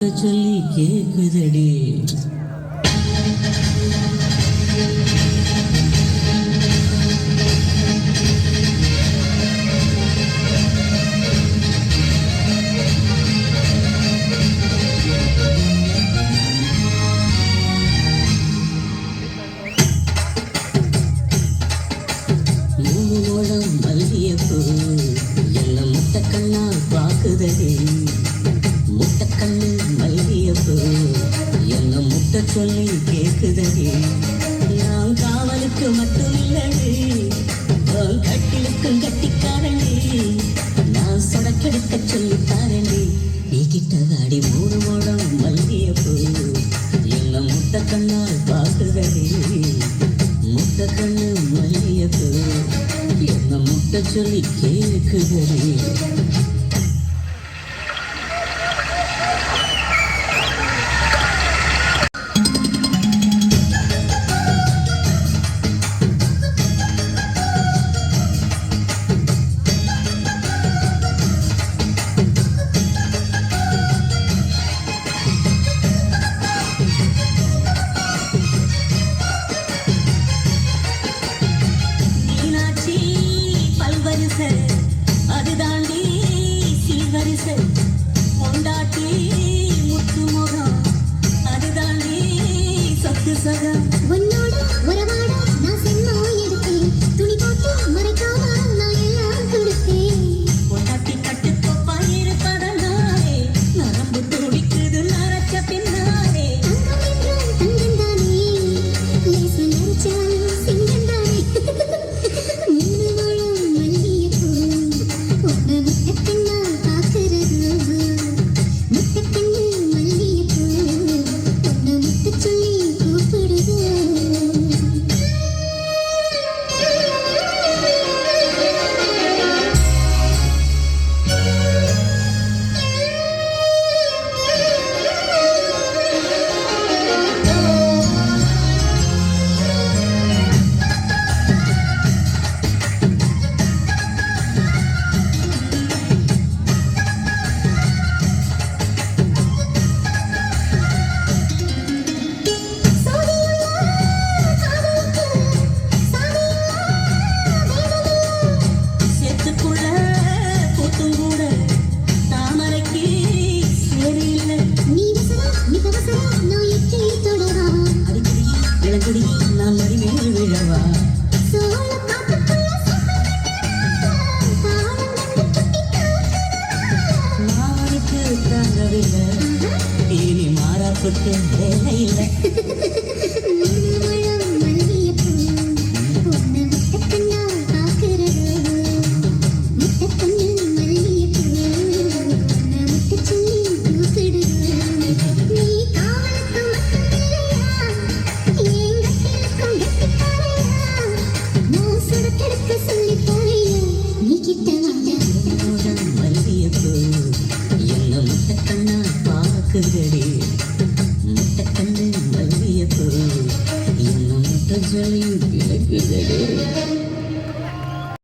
சொல்லி கேக்குதடி மூலம் மல்லியப்பூ என்ன முட்டக்கண்ணா பாக்குதடி முட்டக்கண்ணு மல்லியப்பூ என்ன முட்டை சொல்லி கேக்குதடி நான் காவலுக்கு மட்டும் இல்லடி கட்டிலுக்கும் கட்டிக்காரண்டி நான் சொடக்கெடுக்க சொல்லி தாரண்டி நீ கிட்ட வாடி மூலம் மல்லியப்பூ என்ன முட்டக்கண்ணால் பாக்குதடி முட்டக்கண்ணு மல்லியப்பூ என்ன முட்டை சொல்லி கேக்குதடி அது தாண்டி சீவரிசை கொண்டாட்டி முத்து முகம் அது தாண்டி சொத்து சகம் உன்னோட உறவாட நான் சென்மா எடுத்தேன் துணி போட்டு மறைக்காம நான் எல்லாம் கொடுத்தேன் கொண்டாட்டி கட்டுக்கோப்பா இருப்பதனாலே நரம்பு துடிக்குது நரச்ச பின்னாலே தங்கம் தானே லேசு நரைச்சாலும் சிங்கம் தானே நான் மடிமேல் விழவா மாவனுக்கு தாங்கவில்லை இனி மாறாப்புக்கு வேலை இல்லை முட்டக்கண்ணு மல்லியப்பூ என்ன முட்டை சொல்லி கேக்குதடி